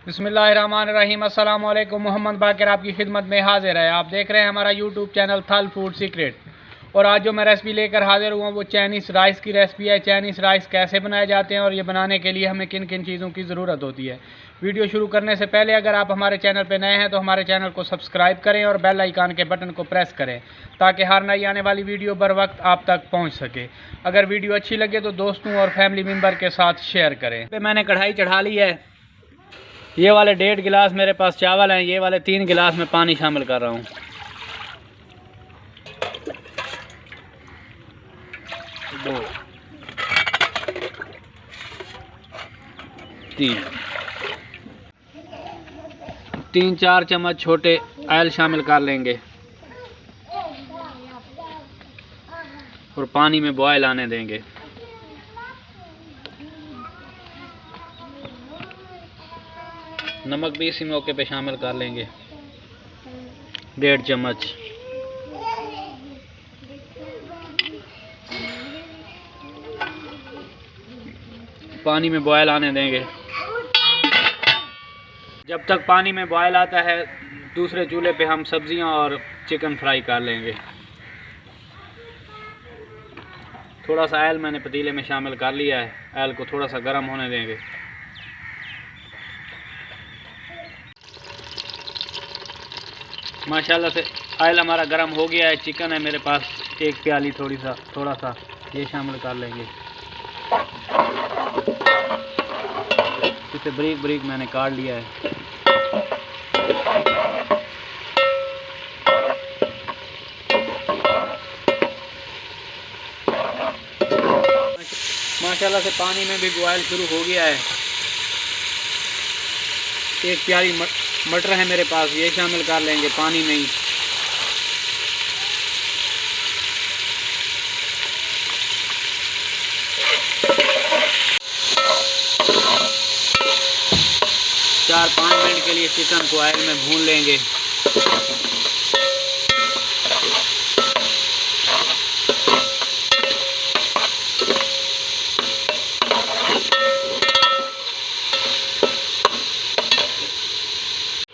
बिस्मिल्लाहिर्रहमानिर्रहीम। अस्सलाम वालेकुम। मोहम्मद बाकिर आपकी खिदमत में हाजिर है। आप देख रहे हैं हमारा यूट्यूब चैनल थल फूड सीक्रेट। और आज जो मैं रेसिपी लेकर हाजिर हुआ वो चाइनीज़ राइस की रेसिपी है। चाइनीज़ राइस कैसे बनाए जाते हैं और ये बनाने के लिए हमें किन किन चीज़ों की ज़रूरत होती है। वीडियो शुरू करने से पहले अगर आप हमारे चैनल पर नए हैं तो हमारे चैनल को सब्सक्राइब करें और बेल आइकन के बटन को प्रेस करें ताकि हर नई आने वाली वीडियो बर वक्त आप तक पहुँच सके। अगर वीडियो अच्छी लगे तो दोस्तों और फैमिली मेम्बर के साथ शेयर करें। मैंने कढ़ाई चढ़ा ली है। ये वाले 1.5 गिलास मेरे पास चावल हैं। ये वाले 3 गिलास में पानी शामिल कर रहा हूँ। दो, तीन 4 चम्मच छोटे ऑयल शामिल कर लेंगे और पानी में बॉयल आने देंगे। नमक भी इसी मौके पे शामिल कर लेंगे, 1.5 चम्मच। पानी में बॉयल आने देंगे। जब तक पानी में बॉयल आता है दूसरे चूल्हे पे हम सब्जियां और चिकन फ्राई कर लेंगे। थोड़ा सा ऑयल मैंने पतीले में शामिल कर लिया है। ऑयल को थोड़ा सा गर्म होने देंगे। माशाल्लाह से ऑयल हमारा गर्म हो गया है। चिकन है मेरे पास 1 प्याली, थोड़ा सा ये शामिल कर लेंगे। इसे बारीक बारीक मैंने काट लिया है। माशाल्लाह से पानी में भी बॉयल शुरू हो गया है। 1 प्याली मटर है मेरे पास, ये शामिल कर लेंगे पानी में ही। चार 5 मिनट के लिए चिकन को ऑयल में भून लेंगे।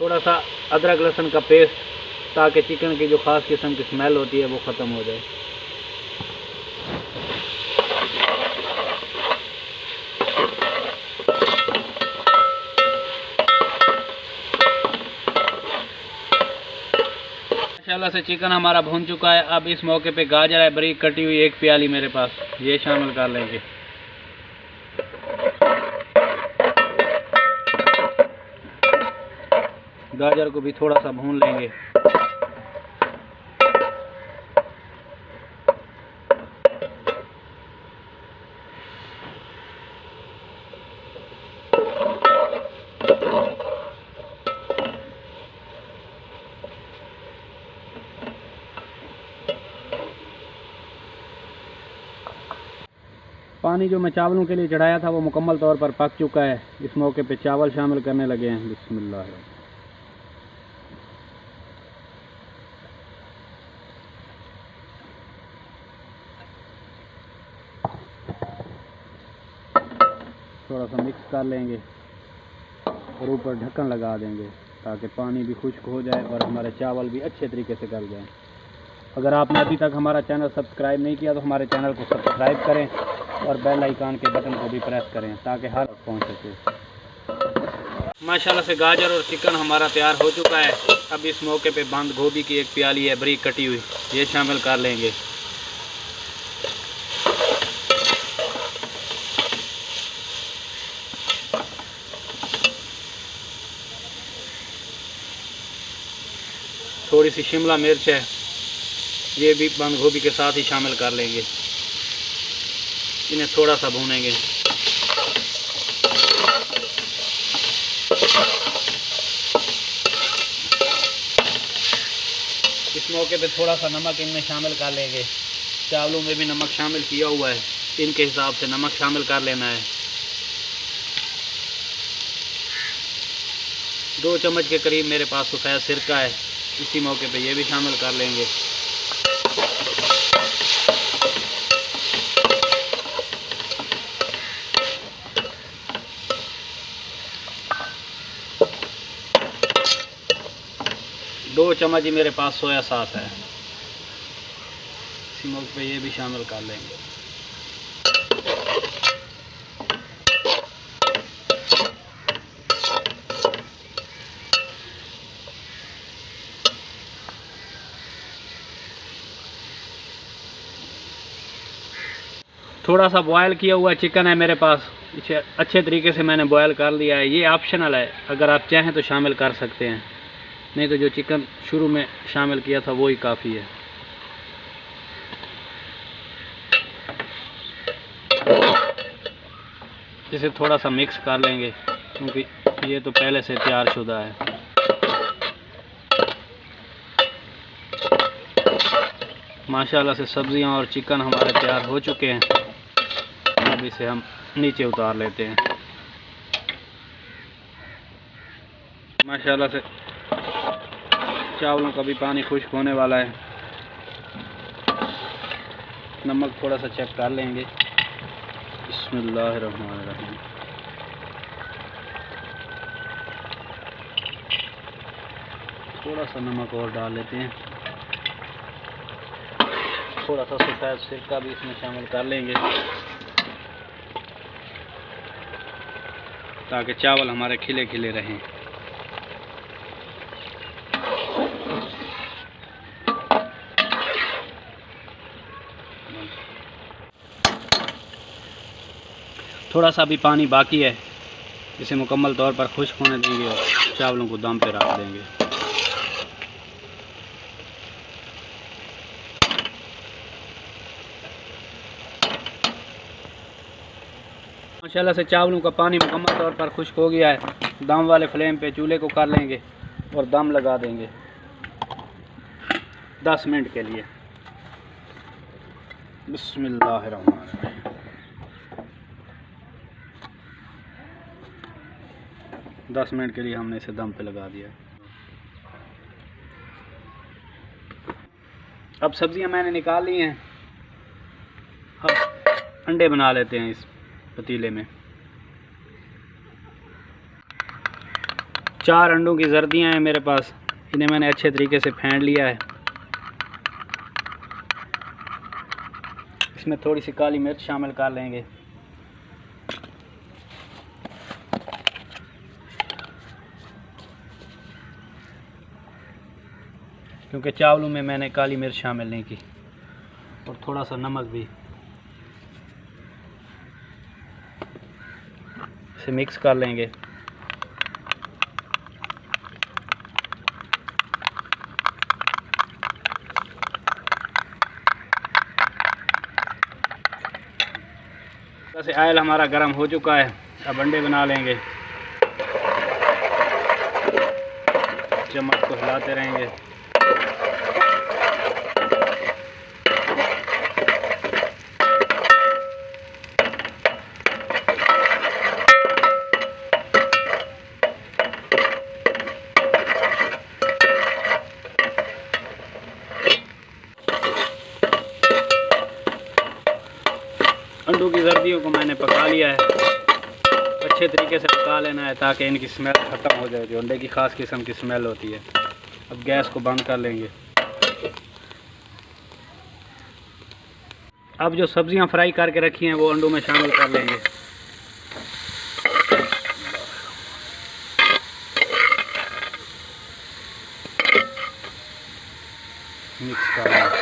थोड़ा सा अदरक लहसुन का पेस्ट ताकि चिकन की जो ख़ास किस्म की स्मेल होती है वो ख़त्म हो जाए। माशाल्लाह से चिकन हमारा भून चुका है। अब इस मौके पे गाजर है बारीक कटी हुई 1 प्याली मेरे पास, ये शामिल कर लेंगे। गाजर को भी थोड़ा सा भून लेंगे। पानी जो मैं चावलों के लिए चढ़ाया था वो मुकम्मल तौर पर पक चुका है। इस मौके पे चावल शामिल करने लगे हैं। बिस्मिल्लाह। थोड़ा सा मिक्स कर लेंगे और ऊपर ढक्कन लगा देंगे ताकि पानी भी खुश्क हो जाए और हमारे चावल भी अच्छे तरीके से गल जाएं। अगर आपने अभी तक हमारा चैनल सब्सक्राइब नहीं किया तो हमारे चैनल को सब्सक्राइब करें और बेल आइकन के बटन को भी प्रेस करें ताकि हर वक्त पहुँच सके। माशाल्लाह से गाजर और चिकन हमारा तैयार हो चुका है। अब इस मौके पे बंद गोभी की 1 प्याली है बारीक कटी हुई, ये शामिल कर लेंगे। थोड़ी सी शिमला मिर्च है, ये भी बंद गोभी के साथ ही शामिल कर लेंगे। इन्हें थोड़ा सा भूनेंगे। इस मौके पे थोड़ा सा नमक इनमें शामिल कर लेंगे। चावलों में भी नमक शामिल किया हुआ है, इनके हिसाब से नमक शामिल कर लेना है। 2 चम्मच के करीब मेरे पास सफ़ेद सिरका है, इसी मौके पे ये भी शामिल कर लेंगे। 2 चम्मच ही मेरे पास सोया सॉस है। इसी मौके पे ये भी शामिल कर लेंगे। थोड़ा सा बॉयल किया हुआ चिकन है मेरे पास, इसे अच्छे तरीके से मैंने बॉयल कर लिया है। ये ऑप्शनल है, अगर आप चाहें तो शामिल कर सकते हैं, नहीं तो जो चिकन शुरू में शामिल किया था वो ही काफ़ी है। इसे थोड़ा सा मिक्स कर लेंगे क्योंकि ये तो पहले से तैयार शुदा है। माशाल्लाह से सब्जियां और चिकन हमारे तैयार हो चुके हैं। अब इसे हम नीचे उतार लेते हैं। माशाल्लाह से चावलों का भी पानी खुश्क होने वाला है। नमक थोड़ा सा चेक कर लेंगे। बिस्मिल्लाहिर्रहमानिर्रहीम। थोड़ा सा नमक और डाल लेते हैं। थोड़ा सा सफ़ेद सिरका भी इसमें शामिल कर लेंगे ताकि चावल हमारे खिले खिले रहें। थोड़ा सा भी पानी बाकी है, इसे मुकम्मल तौर पर खुश्क होने देंगे और चावलों को दम पे रख देंगे। माशाल्लाह से चावलों का पानी मुकम्मल तौर पर खुश्क हो गया है। दम वाले फ्लेम पे चूल्हे को कर लेंगे और दम लगा देंगे 10 मिनट के लिए। बिस्मिल्लाहिर्रहमानिर्रहीम। 10 मिनट के लिए हमने इसे दम पे लगा दिया। अब सब्जियां मैंने निकाल ली हैं। अब अंडे बना लेते हैं इस पतीले में। 4 अंडों की जर्दियां हैं मेरे पास, इन्हें मैंने अच्छे तरीके से फेंट लिया है। इसमें थोड़ी सी काली मिर्च शामिल कर लेंगे। क्योंकि चावलों में मैंने काली मिर्च शामिल नहीं की। और थोड़ा सा नमक भी। इसे मिक्स कर लेंगे। वैसे ऑयल हमारा गर्म हो चुका है। अब अंडे बना लेंगे। चम्मच को हिलाते रहेंगे। अंडों की जर्दियों को मैंने पका लिया है। अच्छे तरीके से पका लेना है ताकि इनकी स्मेल ख़त्म हो जाए, जो अंडे की ख़ास किस्म की स्मेल होती है। अब गैस को बंद कर लेंगे। अब जो सब्जियां फ्राई करके रखी हैं वो अंडों में शामिल कर लेंगे। मिक्स कर लेंगे।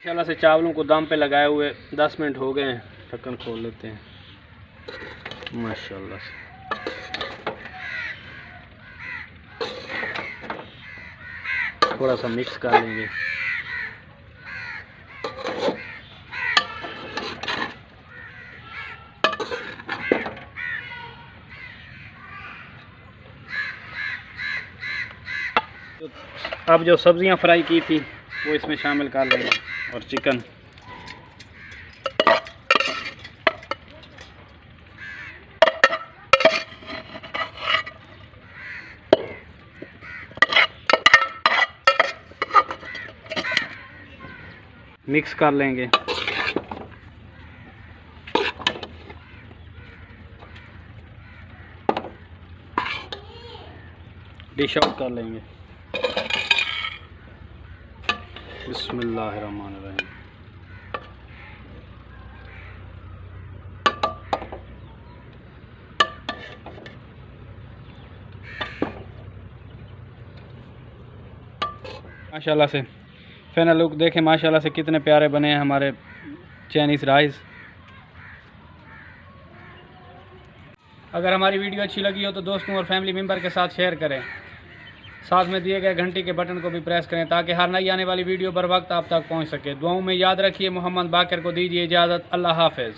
माशाल्लाह से चावलों को दम पे लगाए हुए 10 मिनट हो गए हैं। ढक्कन खोल लेते हैं। माशाल्लाह से थोड़ा सा मिक्स कर लेंगे। अब जो सब्जियां फ्राई की थी वो इसमें शामिल कर लेंगे और चिकन। मिक्स कर लेंगे। डिश आउट कर लेंगे। बिस्मिल्लाहिर्रहमानिर्रहीम। माशाल्लाह से फाइनल लुक देखें, माशाल्लाह से कितने प्यारे बने हैं हमारे चाइनीज़ राइस। अगर हमारी वीडियो अच्छी लगी हो तो दोस्तों और फैमिली मेम्बर के साथ शेयर करें। साथ में दिए गए घंटी के बटन को भी प्रेस करें ताकि हर नई आने वाली वीडियो बर वक्त आप तक पहुंच सके। दुआओं में याद रखिए। मोहम्मद बाकर को दीजिए इजाज़त। अल्लाह हाफ़िज़।